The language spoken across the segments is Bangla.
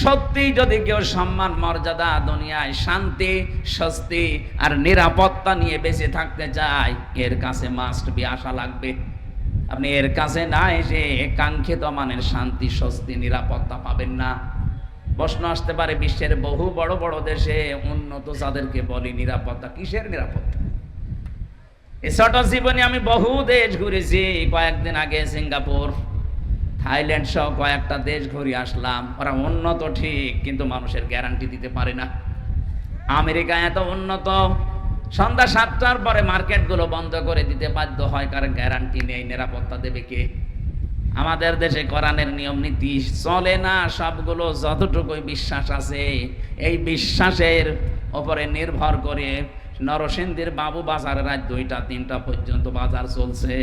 সত্যি যদি কেউ সম্মান মর্যাদা দুনিয়ায় শান্তি স্বস্তি আর নিরাপত্তা নিয়ে বেঁচে থাকতে চায়, এর কাছে মাস্ট বি আসা লাগবে। আপনি এর কাছে না এসে কাঙ্ক্ষিত মানের শান্তি স্বস্তি নিরাপত্তা পাবেন না। প্রশ্ন আসতে পারে, বিশ্বের বহু বড় বড় দেশে উন্নত যাদেরকে বলি নিরাপত্তা, কিসের নিরাপত্তা? এই ছোট জীবনে আমি বহু দেশ ঘুরেছি। কয়েকদিন আগে সিঙ্গাপুর, থাইল্যান্ড সহ কয়েকটা দেশ ঘুরে আসলাম। ওরা উন্নত ঠিক, কিন্তু মানুষের গ্যারান্টি দিতে পারে না। আমেরিকা এত উন্নত, সন্ধ্যা 7টার পরে মার্কেটগুলো বন্ধ করে দিতে বাধ্য হয়, কারণ গ্যারান্টি নেই, নিরাপত্তা দেবে কে? আমাদের দেশে কোরআনের নিয়ম নীতি চলে না, সবগুলো যতটুকুই বিশ্বাস আছে এই বিশ্বাসের উপরে নির্ভর করে নরসিংদীর বাবু বাজার রাত 2টা-3টা পর্যন্ত বাজার চলছে।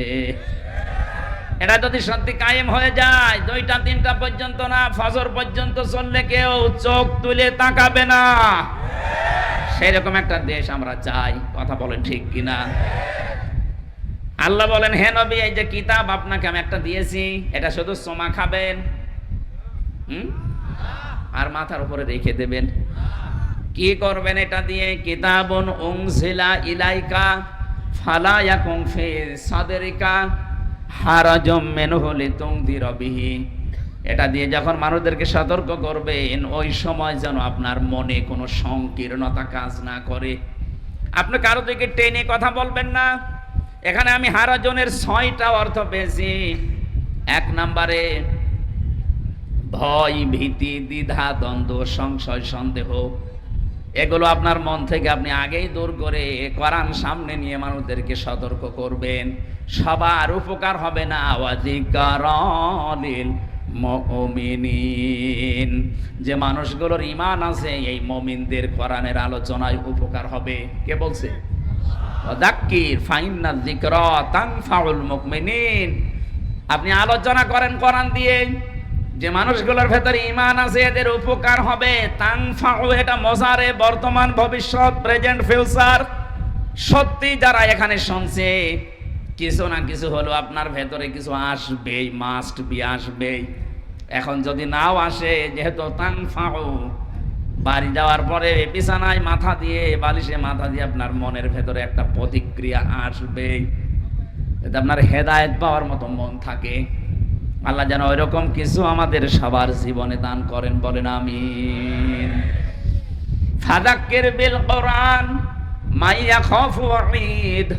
এটা যদি সত্যি কায়েম হয়ে যায়, 2টা-3টা পর্যন্ত না, ফজর পর্যন্ত চললে কেউ চোখ তুলে তাকাবে না। সেরকম একটা দেশ আমরা চাই। কথা বলেন ঠিক কিনা? আল্লাহ বলেন, হে নবী, এই যে কিতাব আপনাকে আমি একটা দিয়েছি, এটা শুধু সোমা খাবেন আর মাথার উপরে রেখে দেবেন। কি করবেন এটা দিয়ে? কিতাবুন উনজিলা ইলাইকা ফালা ইয়াকুম ফি সাদরিকা হারাজুম মিনহু লিতুনদিরা বিহি। এটা দিয়ে যখন মানুষদেরকে সতর্ক করবেন, ওই সময় যেন আপনার মনে কোনো সংকীর্ণতা কাজ না করে। আপনি কারো দিকে টেনে কথা বলবেন না। এখানে আমি হারাজনের 6টা অর্থ পেয়েছি। 1 নম্বরে ভয়, ভীতি, দ্বিধা, দ্বন্দ্ব, সংশয়, সন্দেহ, এগুলো আপনার মন থেকে আপনি আগেই দূর করে কোরআন সামনে নিয়ে মানুষদেরকে সতর্ক করবেন। সবার উপকার হবে না। ওয়াজিকারালিল মুমিনিন, যে মানুষগুলোর ঈমান আছে এই মুমিনদের কোরআনের আলোচনায় উপকার হবে। কে বলছে? ওয়াযাক্কির ফাইন্না যিকরা তানফাউল মুমিনিন। আপনি আলোচনা করেন কোরআন দিয়ে, যে মানুষগুলোর ভেতরে ঈমান আছে এদের উপকার হবে। তানফাউ, এটা মজারে, বর্তমান, ভবিষ্যৎ, প্রেজেন্ট, ফিউচার। সত্যি যারা এখানে শুনছে, কিছু না কিছু হলো আপনার ভেতরে কিছু আসবেই, মাস্ট বি আসবেই। এখন যদি নাও আসে, যেহেতু তানফাউ, বাড়ি যাওয়ার পরে বিছানায় মাথা দিয়ে, বালিশে মাথা দিয়ে আপনার মনের ভেতরে একটা প্রতিক্রিয়া আসবেই, যাতে আপনার হেদায়েত পাওয়ার মতো মন থাকে। আল্লাহ যেন ওইরকম কিছু আমাদের সবার জীবনে দান করেন, বলেন আমিন। ফাযাক্কির বিল কোরআন মা ইয়াখাফু ওয়াঈদ,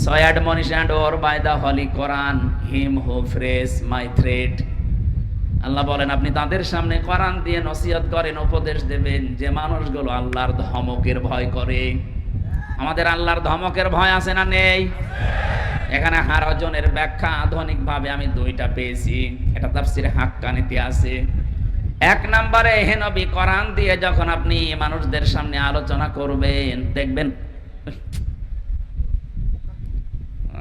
so admonish and or by the holy Quran him who frays my threat। আল্লাহ বলেন, আপনি তাদের সামনে কোরআন দিয়ে নসিহত করেন, উপদেশ দেবেন, যে মানুষগুলো আল্লাহর ধমকের ভয় করে। আমাদের আল্লাহর ধমকের ভয় আছে না নেই? এখানে হারাজনের ব্যাখ্যা আধুনিকভাবে আমি 2টা পেয়েছি। এটা তাফসীরে হাক্কানীতে আছে। 1 নম্বরে, হে নবী, কোরআন দিয়ে যখন আপনি মানুষদের সামনে আলোচনা করবেন, দেখবেন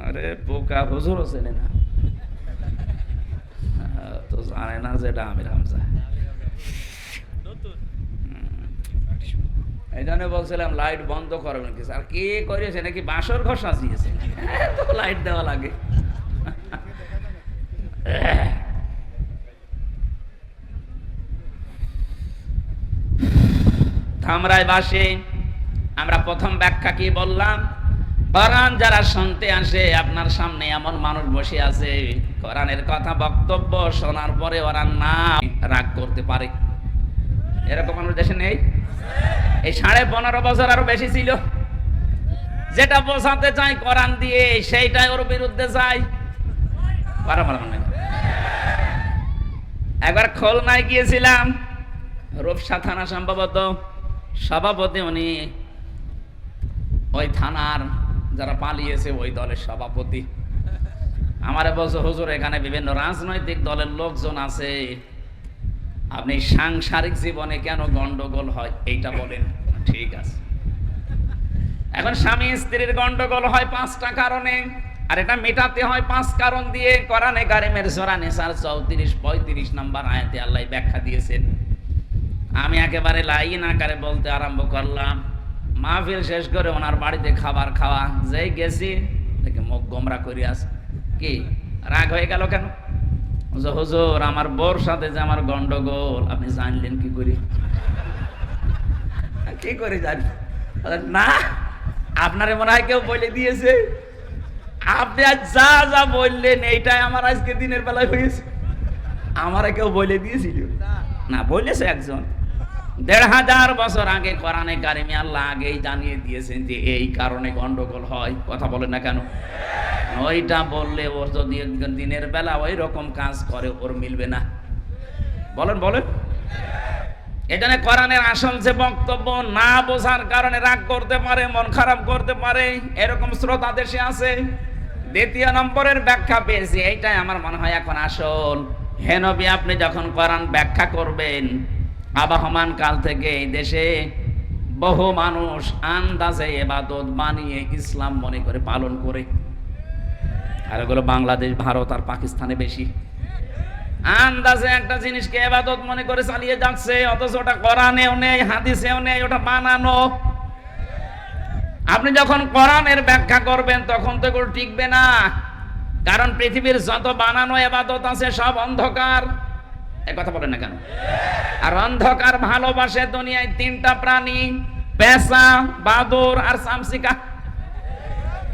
আরে বোকা হুজুর চেনে না, তো জানে না যেটা আমির হামজা। এই জন্য বলছিলাম লাইট বন্ধ করবেন কি? আর কে করেছে নাকি বাসর ঘর সাজিয়েছে, তো লাইট দেওয়া লাগে। ধামরাই বাসে আমরা প্রথম ব্যাখ্যা কি বললাম? কোরআন যারা শুনতে আসে, আপনার সামনে এমন মানুষ বসে আছে, কোরআনের কথা বক্তব্য শোনার পরে ওরা না রাগ করতে পারে। এরকম মানুষ দেশে নেই? এই 15.5 বছর আরো বেশি ছিল। যেটা বোঝাতে চাই কোরআন দিয়ে, সেইটাই ওর বিরুদ্ধে যায়। একবার খুলনায় গিয়েছিলাম, রূপসা থানা সম্ভবত সভাপতি উনি, ওই থানার যারা পালিয়েছে ওই দলের সভাপতি। আমারে বলছে, হুজুর, এখানে বিভিন্ন রাজনৈতিক দলের লোকজন আছে, আপনি সাংসারিক জীবনে কেন গন্ডগোল হয় এইটা বলেন। ঠিক আছে। এখন স্বামী স্ত্রীর গন্ডগোল হয় 5টা কারণে, আর এটা মেটাতে হয় 5 কারণ দিয়ে। কোরআনে কারিমের সূরা নিসার 34-35 নম্বর আয়াতে আল্লাহ ব্যাখ্যা দিয়েছেন। আমি একেবারে লাইন আকারে বলতে আরম্ভ করলাম। মাহফিল শেষ করে ওনার বাড়িতে খাবার খাওয়া, যেই গেছি দেখে মুখ গোমরা করে আছে। কি রাগ হয়ে গেল কেন? হুজুর আমার বউর সাথে যে আমার গন্ডগোল, আপনি জানলেন কি করে? কি করে জানবেন? না, আপনারে মনে হয় কেউ বলে দিয়েছে। আপনি আজ যা যা বললেন এইটাই আমার আজকে দিনের বেলায় হয়েছে। আমারে কেউ বলে দিয়েছিল না, বলেছে একজন ১৫০০ বছর আগে কোরআনে কারিমে আল্লাহ আগেই জানিয়ে দিয়েছেন যে এই কারণে গন্ডগোল হয়। কথা বলেন না কেন? ওইটা বললে ওর যদি দিনের বেলা ওই রকম কাজ করে ওর মিলবে না। বলেন বলেন। এখানে কোরআনের আসল যে বক্তব্য না বোঝার কারণে রাগ করতে পারে, মন খারাপ করতে পারে, এরকম শ্রোতা দেশে আছে। দ্বিতীয় নম্বরের ব্যাখ্যা পেয়েছি, এইটাই আমার মনে হয় এখন আসল। হে নবী, আপনি যখন কোরআন ব্যাখ্যা করবেন, আবহমান কাল থেকে এই দেশে বহু মানুষ আন্দাজে ইবাদত বানিয়ে ইসলাম মনে করে পালন করে, আর এগুলো বাংলাদেশ, ভারত আর পাকিস্তানে বেশি। আন্দাজে একটা জিনিসকে ইবাদত মনে করে চালিয়ে যাচ্ছে, অথচ ওটা কোরআনেও নেই, হাদিসেও নেই, ওটা বানানো। আপনি যখন কোরআনের ব্যাখ্যা করবেন তখন তো এগুলো টিকবে না, কারণ পৃথিবীর যত বানানো ইবাদত আছে সব অন্ধকার। এই কথা বলেন না কেন? আর অন্ধকার ভালোবাসে দুনিয়ায় তিনটা প্রাণী, পেঁচা, বাদুড় আর চামচিকা।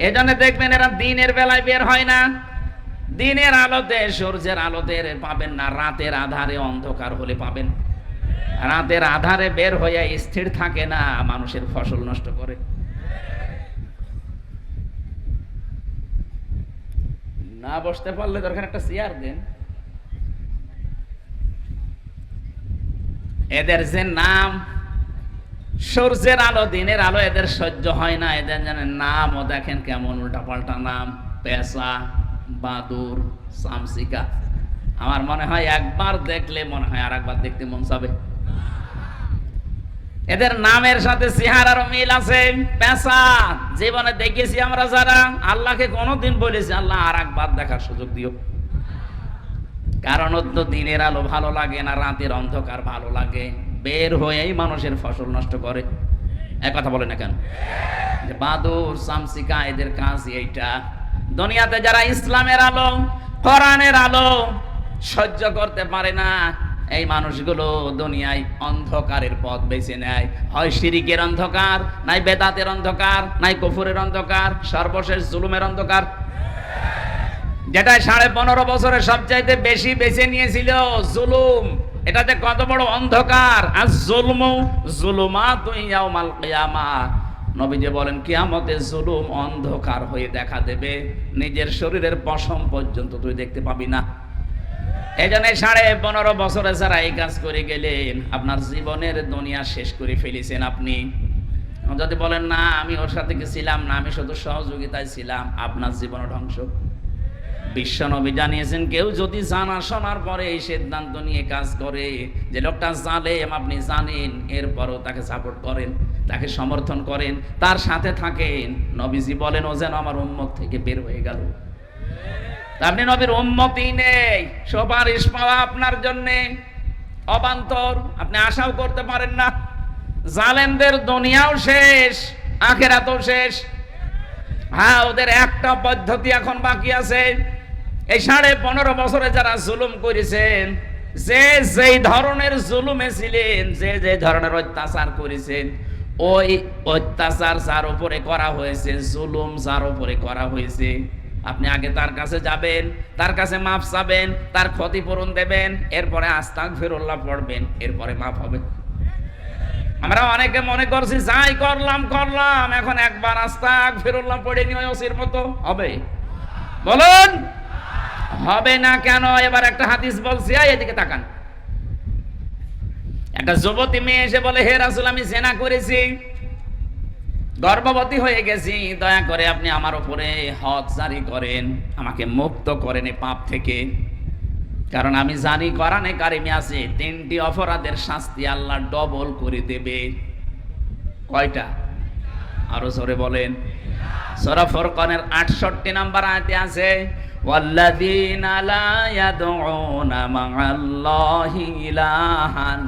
এজন্য দেখবেন এরা দিনের বেলায় বের হয় না, দিনের আলোতে, সূর্যের আলোতে পাবেন না, রাতের আধারে অন্ধকার হলে পাবেন। রাতের আধারে বের হয়ে স্থির থাকে না, মানুষের ফসল নষ্ট করে। না বসতে পারলে দরকার একটা চেয়ার দেন। এদের যে নাম সূর্যের আলো, দিনের আলো এদের সহ্য হয় না, এদের জানেন নামও দেখেন কেমন উল্টাপাল্টা নাম, পেঁচা, বাদুর, চামচিকা। আমার মনে হয় একবার দেখলে মনে হয় আর একবার দেখতে মন চাবে। এদের নামের সাথে চেহারারও মিল আছে। পেঁচা জীবনে দেখেছি আমরা যারা, আল্লাহকে কোনোদিন বলেছি আল্লাহ আর একবার দেখার সুযোগ দিও, কারণ তো দিনের আলো ভালো লাগে না, রাতের অন্ধকার ভালো লাগে, বের হয়েই মানুষের ফসল নষ্ট করে। এক কথা বলে না কেন? যে বাদুর, চামচিকা এদের কাজ এইটা। দুনিয়াতে যারা ইসলামের আলো, কোরআনের আলো সহ্য করতে পারে না, এই মানুষগুলো দুনিয়ায় অন্ধকারের পথ বেছে নেয়। হয় শিরিকের অন্ধকার, নাই বেদাতের অন্ধকার, নাই কুফরের অন্ধকার, সর্বশেষ জুলুমের অন্ধকার, যেটা 15.5 বছরে সবচাইতে বেশি বেছে নিয়েছিল জুলুম। এটাতে কত বড় অন্ধকার। আর জুলমু জুলুমাতুন ইয়াউমাল কিয়ামাহ, নবীজি বলেন কিয়ামতে জুলুম অন্ধকার হয়ে দেখা দেবে, নিজের শরীরের পশম পর্যন্ত তুই দেখতে পাবি না। এই জন্য 15.5 বছরে যারা এই কাজ করে গেলেন, আপনার জীবনের দুনিয়া শেষ করে ফেলেছেন। আপনি যদি বলেন না আমি ওর সাথে ছিলাম না, আমি শুধু সহযোগিতায় ছিলাম, আপনার জীবন ধ্বংস। বিশ্বনবী জানিয়েছেন, কেউ যদি জানা শোনার পরে এই সিদ্ধান্ত নিয়ে কাজ করে যে লোকটা জালেম, আপনি জানেন, এরপরও তাকে সাপোর্ট করেন, তাকে সমর্থন করেন, তার সাথে থাকেন, নবীজি বলেন ও যেন আমার উম্মত থেকে বের হয়ে গেল। আপনি নবীর উম্মতই নেই, সুপারিশ পাওয়া আপনার জন্য অবান্তর, আপনি আশাও করতে পারেন না। জালেমদের দুনিয়াও শেষ, আখিরাতও শেষ। হ্যাঁ, ওদের একটা পদ্ধতি এখন বাকি আছে। এই 15.5 বছরে যারা জুলুম করেছেন, যে যেই ধরনের জুলুমে ছিলেন, যে যে ধরনের অত্যাচার করেছেন, ওই অত্যাচার যার উপরে করা হয়েছে, জুলুম যার উপরে করা হয়েছে, আপনি আগে তার কাছে যাবেন, তার কাছে মাফ চাবেন, তার ক্ষতিপূরণ দেবেন, এরপরে আস্তাগফিরুল্লাহ পড়বেন, এরপরে মাফ হবে। আমরা অনেকে মনে করছি যাই করলাম, এখন একবার আস্তাগফিরুল্লাহ পড়ে নিয়ে ওসির মতো হবে। বলুন হবে না কেন? এবার একটা হাদিস বলছি, এদিকে তাকান। একটা যুবতী মেয়ে এসে বলে, হে রাসূল, আমি জিনা করেছি, গর্ভবতী হয়ে গেছি, দয়া করে আপনি আমার উপরে হদ জারি করেন, আমাকে মুক্ত করেন এই পাপ থেকে। কারণ আমি জানি কোরআনে কারিমে আছে 3টি অপরাধের শাস্তি আল্লাহ ডবল করে দেবে। কয়টা? আরো জোরে বলেন। সূরা ফুরকানের 68 নম্বর আয়াতে আছে, ওয়াল্লাযীনা লা ইয়াদউনা মা'আল্লাহি ইলাহান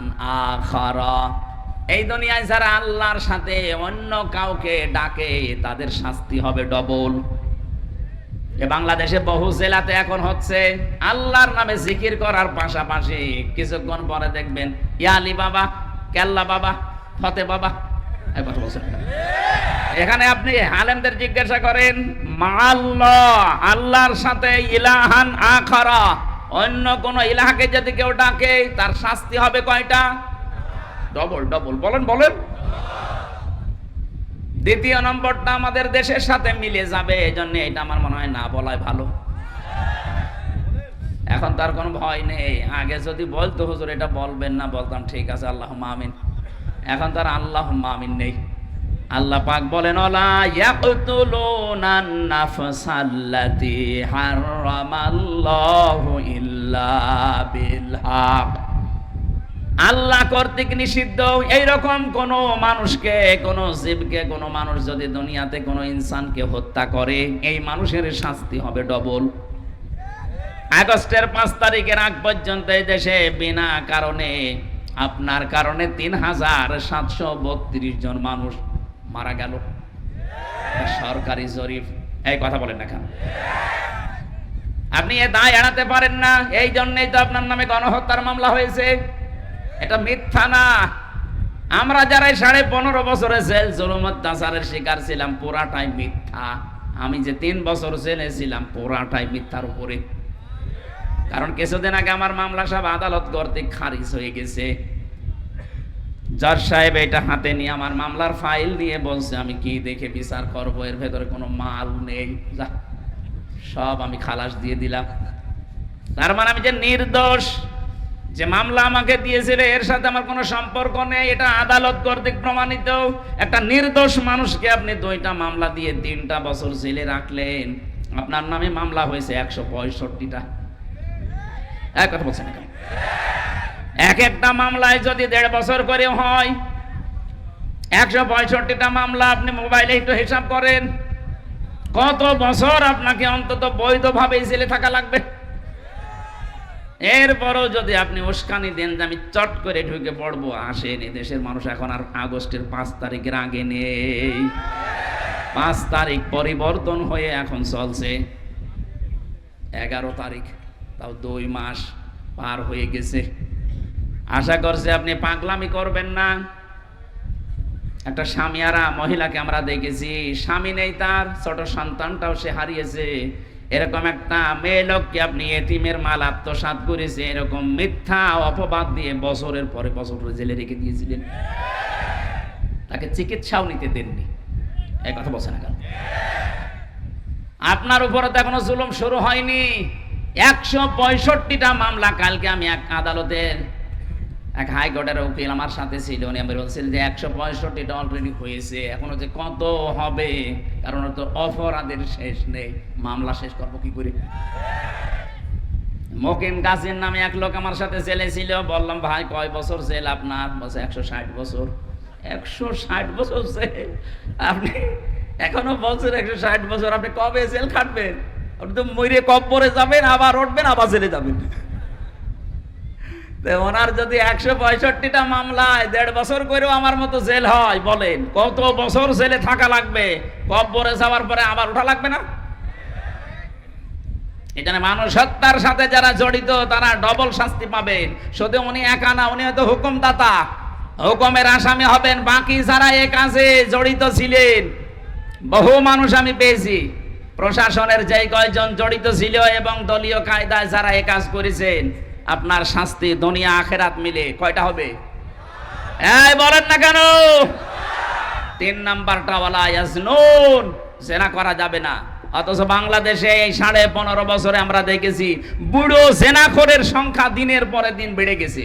আখারা, এই দুনিয়ায় যারা আল্লাহর সাথে অন্য কাউকে ডাকে তাদের শাস্তি হবে ডবল। এ বাংলাদেশে বহু জেলাতে এখন হচ্ছে আল্লাহর নামে জিকির করার পাশাপাশি কিছুক্ষণ পরে দেখবেন ইয়ালি বাবা, কেল্লা বাবা, ফতে বাবা, এই কথা বলছেন। এখানে আপনি আলেমদের জিজ্ঞাসা করেন, মাআল্লাহ, আল্লাহর সাথে ইলাহান আখারা, অন্য কোন ইলাহাকে যদি কেউ ডাকে তার শাস্তি হবে কয়টা? Double double. বলেন বলেন। দ্বিতীয় নম্বরটা আমাদের দেশের সাথে মিলে যাবে, এজন্য এটা আমার মনে হয় না বলাই ভালো। এখন তার কোনো ভয় নেই। আগে যদি বলতো হুজুর এটা বলবেন না, বলতাম ঠিক আছে আল্লাহুম্মা আমিন। এখন তার আল্লাহুম্মা আমিন নেই। আল্লাহ পাক বলেন, ওয়ালা ইয়াকতুলুনান নাফসাল্লাতী হারামাল্লাহু ইল্লা বিল হক। আল্লাহ কর্তৃক নিষিদ্ধ এইরকম কোন মানুষকে, কোন জীবকে, কোন মানুষ যদি দুনিয়াতে কোন ইনসানকে হত্যা করে, এই মানুষের শাস্তি হবে ডবল। আগস্টের 5 তারিখের আগ পর্যন্ত এই দেশে বিনা কারণে, আপনার কারণে 3732 জন মানুষ মারা গেল। সরকারি জরিপ। এই কথা বলেন না কেন? আপনি এ দায় এড়াতে পারেন না, এই জন্যই তো আপনার নামে গণহত্যার মামলা হয়েছে। এটা মিথ্যা না। আমরা যারা 15.5 বছরের জেল জুলুম অত্যাচারের শিকার ছিলাম, পুরাটাই মিথ্যা। আমি যে 3 বছর জেলে ছিলাম, পুরাটাই মিথ্যার উপরে। কারণ কিছুদিন আগে আমার মামলা সব আদালত কর্তৃক খারিজ হয়ে গেছে। জজ সাহেব এটা হাতে নিয়ে আমার মামলার ফাইল নিয়ে বলছে, আমি কি দেখে বিচার করব, এর ভেতরে কোনো মাল নেই, যা সব আমি খালাস দিয়ে দিলাম। তার মানে আমি যে নির্দোষ, যে মামলা আমাকে দিয়েছিল এর সাথে আমার কোনো সম্পর্ক নেই, এটা আদালত কর্তৃক প্রমাণিত। একটা নির্দোষ মানুষকে আপনি 2টা মামলা দিয়ে 3টা বছর জেলে রাখলেন, আপনার নামে মামলা হয়েছে 165টা। এক কথা বলছেন না? এক একটা মামলায় যদি 1.5 বছর করে হয়, 165টা মামলা, আপনি মোবাইলে একটু হিসাব করেন কত বছর আপনাকে অন্তত বৈধভাবে জেলে থাকা লাগবে। এরপরও যদি আপনি উস্কানি দেন যে আমি চট করে ঢুকে পড়বো, আসেন। এই দেশের মানুষ এখন আর আগস্টের 5 তারিখের আগে নেই। 5 তারিখ পরিবর্তন হয়ে এখন চলছে 11 তারিখ, তাও 2 মাস পার হয়ে গেছে। আশা করছি আপনি পাগলামি করবেন না। একটা স্বামীয়ারা মহিলাকে আমরা দেখেছি, স্বামী নেই তার, ছোট সন্তানটাও সে হারিয়েছে। এরকম একটা মেয়ে লোককে আপনি এতিমের মাল আত্মসাৎ করেছে, এরকম মিথ্যা অপবাদ দিয়ে বছরের পরে বছর জেলে রেখে দিয়েছিলেন। তাকে চিকিৎসাও নিতে দেননি। এই কথা বলছে না কেন? আপনার উপরে তো এখনো জুলুম শুরু হয়নি। 165টা মামলা। কালকে আমি এক আদালতের, এক হাইকোর্টের উকিল আমার সাথে ছিল, উনি আমি বলছিলেন যে 165টা অলরেডি হয়েছে, এখনো যে কত হবে, কারণ তো অপরাধের শেষ নেই, মামলা শেষ করবো কি করে? মকিম গাজীর নামে এক লোক আমার সাথে জেলে ছিল। বললাম, ভাই কয় বছর জেল আপনার? বলছে 160 বছর। 160 বছর জেল? আপনি এখনো বলছেন 160 বছর? আপনি কবে জেল খাটবেন? আপনি তো মরে কবরে যাবেন, আবার উঠবেন, আবার জেলে যাবেন। ওনার যদি 165টা মামলায় 1.5 বছর করেও আমার মতো জেল হয়, বলেন কত বছর জেলে থাকা লাগবে? কবরে যাওয়ার পরে আবার ওঠা লাগবে না? এখানে মানুষ হত্যার সাথে যারা জড়িত তারা ডবল শাস্তি পাবেন। শুধু উনি একা না, উনি হয়তো হুকুমদাতা, হুকুমের আসামি হবেন। বাকি যারা এই কাজে জড়িত ছিলেন, বহু মানুষ আমি পেয়েছি, প্রশাসনের যেই কয়জন জড়িত ছিল এবং দলীয় কায়দায় যারা এই কাজ করেছেন, আপনার শাস্তি দুনিয়া আখেরাত মিলে কয়টা হবে? এই বলেন না কেন? 3 নাম্বারটা ওয়ালা ইয়াজনুন, জেনা করা যাবে না। অথচ বাংলাদেশে এই 15.5 বছরে আমরা দেখেছি বুড়ো জেনাখোরের সংখ্যা দিনের পরে দিন বেড়ে গেছে।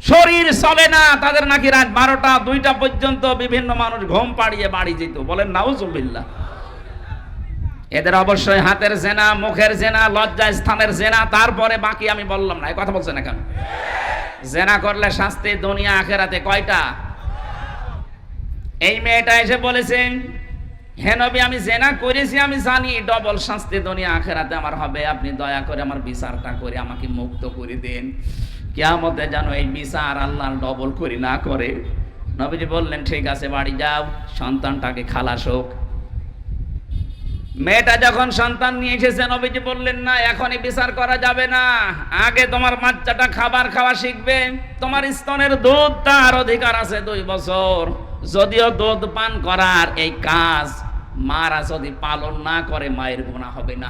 শরীর চলে না তাদের, নাকি রাত 12টা 2টা পর্যন্ত বিভিন্ন মানুষ ঘুম পাড়িয়ে বাড়ি যেত। বলেন নাউজুবিল্লাহ। এদের অবশ্যই হাতের জেনা, মুখের জেনা, লজ্জা স্থানের জেনা, তারপরে বাকি আমি বললাম না। এই কথা বলছেন না কেন? জেনা করলে শাস্তি দুনিয়া আখেরাতে কয়টা? এই মেয়েটা এসে বলেছেন, হে নবী, আমি জেনা করেছি, আমি জানি ডবল শাস্তি দুনিয়া আখেরাতে আমার হবে, আপনি দয়া করে আমার বিচারটা করে আমাকে মুক্ত করে দেন, কিয়ামতে যেন এই বিচার আল্লাহ ডবল করে না করে। নবীজি বললেন, ঠিক আছে, বাড়ি যাও, সন্তানটাকে খালাস হোক। মেয়েটা যখন সন্তান নিয়ে এসেছে, নবীজি বললেন না এখনই বিচার করা যাবে না, আগে তোমার বাচ্চাটা খাবার খাওয়া শিখবে। তোমার স্তনের দুধ তার অধিকার আছে 2 বছর। যদিও দুধ পান করার এই কাজ মারা যদি পালন না করে মায়ের গুনাহ হবে না,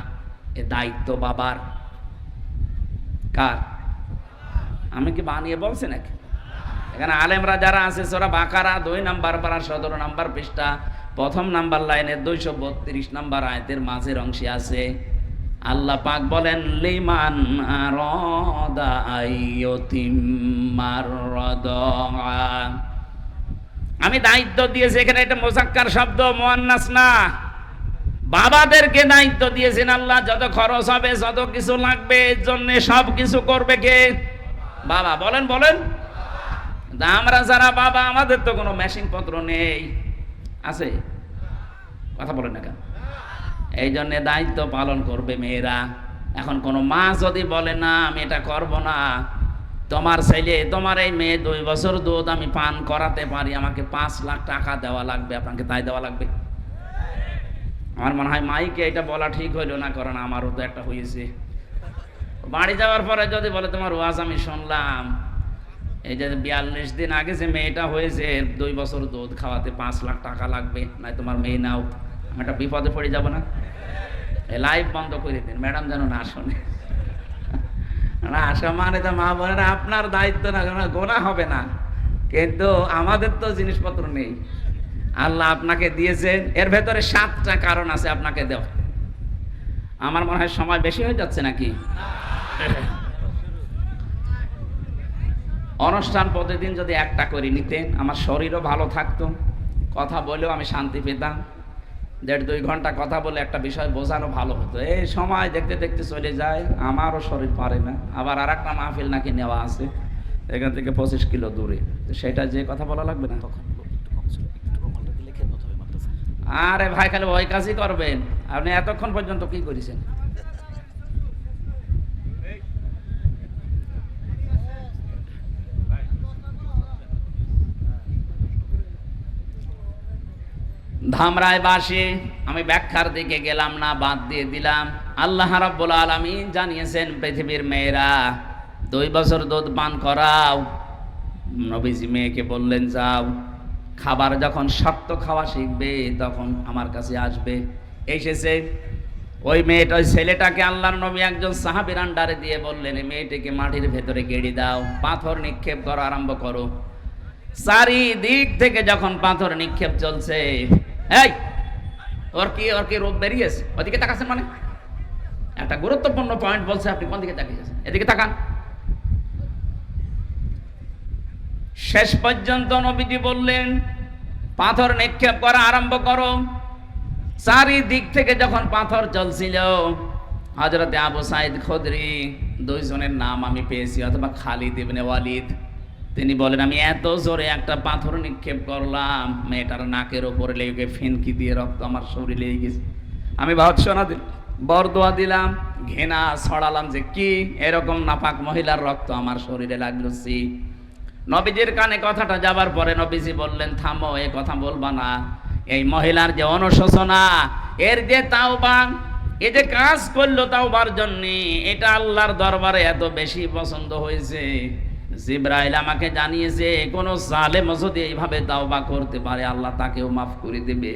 এ দায়িত্ব বাবার। কার? আমি কি বানিয়ে বলছি নাকি? এখানে আলেমরা যারা আছে সূরা বাকারা 2 নাম্বার পারা 17 নাম্বার পৃষ্ঠা 1ম নাম্বার লাইনের 232 নাম্বার আয়াতের মাঝের অংশে আছে, আল্লাহ পাক বলেন লিমান আরাদা আইয়ুতিম্মার রাদা। আমি দায়িত্ব দিয়েছি, এখানে এটা মুযাক্কার শব্দ, মুয়ান্নাস না। বাবাদেরকে দায়িত্ব দিয়েছেন আল্লাহ, যত খরচ হবে যত কিছু লাগবে এর জন্য সব কিছু করবে কে? বাবা। বলেন বলেন। আমরা যারা বাবা, আমাদের তো কোনো মেশিন পত্র নেই, আছে? কথা বলেন না কেন? এই জন্য দায়িত্ব পালন করবে মেয়েরা। এখন কোনো মা যদি বলে না আমি এটা করব না, তোমার ছেলে, তোমার এই মেয়ে 2 বছর দুধ আমি পান করাতে পারি, আমাকে 5 লাখ টাকা দেওয়া লাগবে, আপনাকে তাই দেওয়া লাগবে? আমার মনে হয় মাইকে এটা বলা ঠিক হইল না, কারণ আমারও তো একটা হয়েছে। বাড়ি যাওয়ার পরে যদি বলে তোমার ওয়াজ আমি শুনলাম, এই যে 42 দিন আগে যে মেয়েটা হয়েছে 2 বছর দুধ খাওয়াতে 5 লাখ টাকা লাগবে, নাই তোমার মেয়ে নাও, আমি একটা বিপদে পড়ে যাব না? এই লাইভ বন্ধ করে দিন, ম্যাডাম যেন না শোনে। না আসা মানে তো মা বলে না আপনার দায়িত্ব না, গোনা হবে না, কিন্তু আমাদের তো জিনিসপত্র নেই, আল্লাহ আপনাকে দিয়েছেন। এর ভেতরে 7টা কারণ আছে আপনাকে দেওয়া। আমার মনে হয় সময় বেশি হয়ে যাচ্ছে নাকি? অনুষ্ঠান প্রতিদিন যদি একটা করে নিতেন, আমার শরীরও ভালো থাকতো, কথা বলেও আমি শান্তি পেতাম। 1.5-2 ঘন্টা কথা বলে একটা বিষয় বোঝানো ভালো হতো। এই সময় দেখতে দেখতে চলে যায়, আমারও শরীর পারে না। আবার আর একটা মাহফিল নাকি নেওয়া আছে এখান থেকে 25 কিলো দূরে, তো সেটা যে কথা বলা লাগবে না তখন। আরে ভাই খালি ওই কাজই করবেন। আপনি এতক্ষণ পর্যন্ত কি করেছেন? ধামরায় বাসে আমি ব্যাখ্যার দিকে গেলাম না, বাদ দিয়ে দিলাম। আল্লাহ রাব্বুল আলামিন জানিয়েছেন পৃথিবীর মেয়েরা 2 বছর দুধ পান করাও। নবীজি মেয়েকে বললেন যাও, খাবার যখন শক্ত খাওয়া শিখবে তখন আমার কাছে আসবে। এসেছে ওই মেয়েটা, ওই ছেলেটাকে আল্লাহর নবী একজন সাহাবীর আন্ডারে দিয়ে বললেন এই মেয়েটিকে মাটির ভেতরে গেড়ে দাও, পাথর নিক্ষেপ করা আরম্ভ করো। চারিদিক থেকে যখন পাথর নিক্ষেপ চলছে, এই ওর কি রূপ বেরিয়েছে? ওদিকে তাকাচ্ছেন মানে? একটা গুরুত্বপূর্ণ পয়েন্ট বলছে, আপনি কোন দিকে তাকিয়েছেন? এদিকে তাকান। শেষ পর্যন্ত নবীজি বললেন পাথর নিক্ষেপ করা আরম্ভ করো। চারিদিক থেকে যখন পাথর চলছিল, হযরতে আবু সাঈদ খুদরি, 2 জনের নাম আমি পেয়েছি, অথবা খালিদ ইবনে ওয়ালিদ, তিনি বলেন আমি এত জোরে একটা পাথর নিক্ষেপ করলাম, মেয়েটার নাকের উপরে লেগে ফিনকি দিয়ে রক্ত আমার শরীরে লেগে গেছে। আমি ভর্ৎসনা দিলাম, বরদোয়া দিলাম, ঘৃণা ছড়ালাম যে কি এরকম নাপাক মহিলার রক্ত আমার শরীরে লাগলো। নবীজির কানে কথাটা যাবার পরে নবীজি বললেন থামো, এই কথা বলবা না। এই মহিলার যে অনুশোচনা, এর যে তাওবা, এই যে কাজ করলো তাওবার জন্য, এটা আল্লাহর দরবারে এত বেশি পছন্দ হয়েছে। জিবরাইল আমাকে জানিয়েছে কোন জালেম যদি এইভাবে তাওবা করতে পারে আল্লাহ তাকেও মাফ করে দেবে।